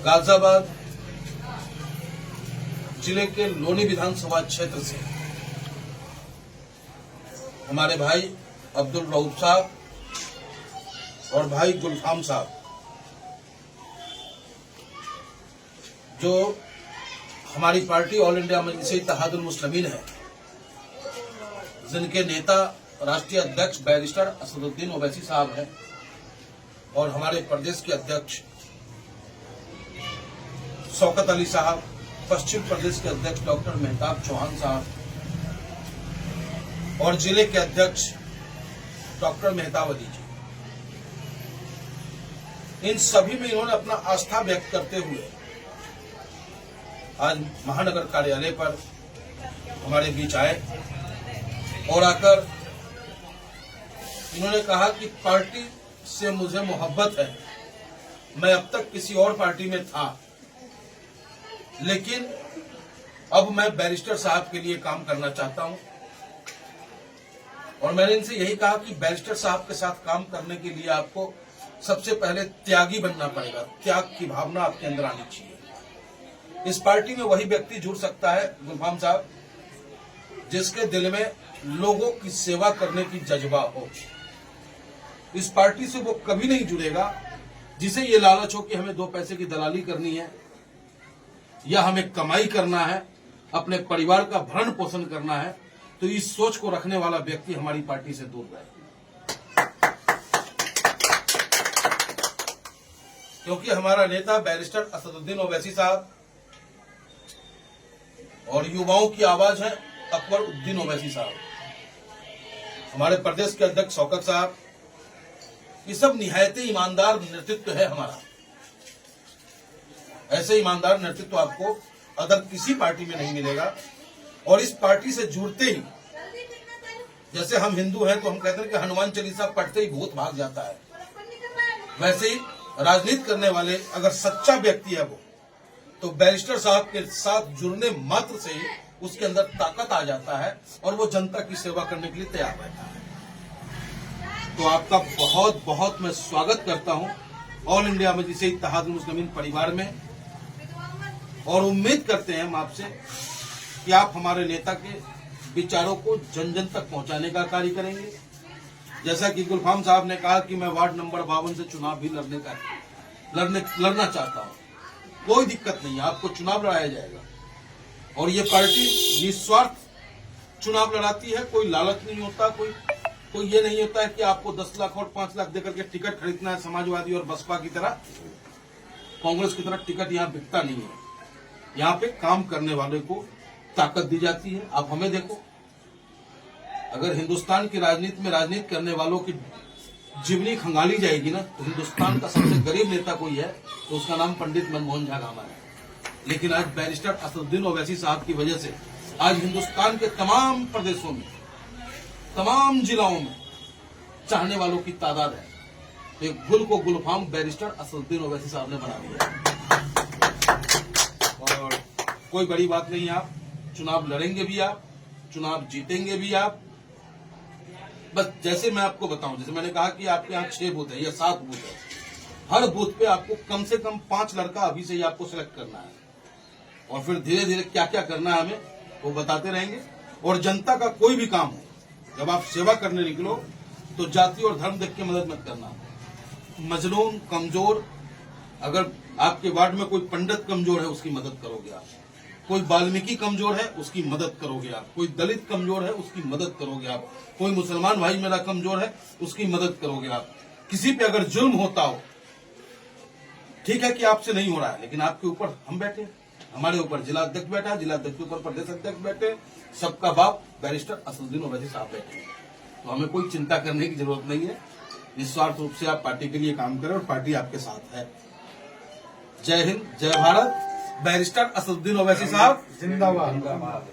गाजियाबाद जिले के लोनी विधानसभा क्षेत्र से हमारे भाई अब्दुल रऊफ साहब और भाई गुलफाम साहब, जो हमारी पार्टी ऑल इंडिया मजलिस इत्तेहादुल मुस्लिमीन है, जिनके नेता राष्ट्रीय अध्यक्ष बैरिस्टर असदुद्दीन ओवैसी साहब हैं और हमारे प्रदेश के अध्यक्ष शौकत अली साहब, पश्चिम प्रदेश के अध्यक्ष डॉक्टर मेहताब चौहान साहब और जिले के अध्यक्ष डॉक्टर मेहताब अली जी, इन सभी में इन्होंने अपना आस्था व्यक्त करते हुए आज महानगर कार्यालय पर हमारे बीच आए और आकर इन्होंने कहा कि पार्टी से मुझे मोहब्बत है। मैं अब तक किसी और पार्टी में था, लेकिन अब मैं बैरिस्टर साहब के लिए काम करना चाहता हूं और मैंने इनसे यही कहा कि बैरिस्टर साहब के साथ काम करने के लिए आपको सबसे पहले त्यागी बनना पड़ेगा। त्याग की भावना आपके अंदर आनी चाहिए। इस पार्टी में वही व्यक्ति जुड़ सकता है गुलफाम साहब, जिसके दिल में लोगों की सेवा करने की जज्बा हो। इस पार्टी से वो कभी नहीं जुड़ेगा जिसे ये लालच हो कि हमें 2 पैसे की दलाली करनी है या हमें कमाई करना है, अपने परिवार का भरण पोषण करना है। तो इस सोच को रखने वाला व्यक्ति हमारी पार्टी से दूर रहे, क्योंकि हमारा नेता बैरिस्टर असदुद्दीन ओवैसी साहब और युवाओं की आवाज है अकबर उद्दीन ओवैसी साहब, हमारे प्रदेश के अध्यक्ष शौकत साहब, ये सब निहायत ईमानदार नेतृत्व है हमारा। ऐसे ईमानदार नेतृत्व आपको अदर किसी पार्टी में नहीं मिलेगा। और इस पार्टी से जुड़ते ही, जैसे हम हिंदू हैं तो हम कहते हैं कि हनुमान चालीसा पढ़ते ही भूत भाग जाता है, वैसे ही राजनीति करने वाले अगर सच्चा व्यक्ति है वो, तो बैरिस्टर साहब के साथ जुड़ने मात्र से ही उसके अंदर ताकत आ जाता है और वो जनता की सेवा करने के लिए तैयार रहता है। तो आपका बहुत बहुत मैं स्वागत करता हूं ऑल इंडिया मजलिस इत्तेहादुल मुस्लिमीन परिवार में, और उम्मीद करते हैं हम आपसे कि आप हमारे नेता के विचारों को जन जन तक पहुंचाने का कार्य करेंगे। जैसा कि गुलफाम साहब ने कहा कि मैं वार्ड नंबर 52 से चुनाव भी लड़ना चाहता हूं, कोई दिक्कत नहीं है, आपको चुनाव लड़ाया जाएगा। और ये पार्टी निस्वार्थ चुनाव लड़ाती है, कोई लालच नहीं होता, कोई ये नहीं होता है कि आपको 10 लाख और 5 लाख देकर के टिकट खरीदना है। समाजवादी और बसपा की तरह, कांग्रेस की तरह टिकट यहाँ बिकता नहीं है। यहाँ पे काम करने वाले को ताकत दी जाती है। आप हमें देखो, अगर हिंदुस्तान की राजनीति में राजनीति करने वालों की जीवनी खंगाली जाएगी ना, तो हिंदुस्तान का सबसे गरीब नेता कोई है तो उसका नाम पंडित मनमोहन झा गामा है। लेकिन आज बैरिस्टर असदुद्दीन ओवैसी साहब की वजह से आज हिंदुस्तान के तमाम प्रदेशों में, तमाम जिलों में चाहने वालों की तादाद है। तो एक गुल को गुलफाम बैरिस्टर असदुद्दीन ओवैसी साहब ने बना दिया और कोई बड़ी बात नहीं। आप चुनाव लड़ेंगे भी, आप चुनाव जीतेंगे भी आप। बस जैसे मैं आपको बताऊं, जैसे मैंने कहा कि आपके यहाँ 6 बूथ है या 7 बूथ है, हर बूथ पे आपको कम से कम 5 लड़का अभी से ही आपको सिलेक्ट करना है और फिर धीरे धीरे क्या क्या करना है हमें वो बताते रहेंगे। और जनता का कोई भी काम हो, जब आप सेवा करने निकलो तो जाति और धर्म देख के मदद मत करना। मजलूम, कमजोर, अगर आपके वार्ड में कोई पंडित कमजोर है उसकी मदद करोगे आप, कोई वाल्मीकि कमजोर है उसकी मदद करोगे आप, कोई दलित कमजोर है उसकी मदद करोगे आप, कोई मुसलमान भाई मेरा कमजोर है उसकी मदद करोगे आप। किसी पे अगर जुल्म होता हो, ठीक है कि आपसे नहीं हो रहा है, लेकिन आपके ऊपर हम बैठे, हमारे ऊपर जिला अध्यक्ष बैठा है, जिला अध्यक्ष के ऊपर प्रदेश अध्यक्ष बैठे, सबका बाप बैरिस्टर असदुद्दीन ओवैसी साहब बैठे। तो हमें कोई चिंता करने की जरूरत नहीं है। निस्वार्थ रूप से आप पार्टी के लिए काम करें और पार्टी आपके साथ है। जय हिंद, जय भारत। बैरिस्टर असदुद्दीन ओवैसी साहब जिंदाबाद।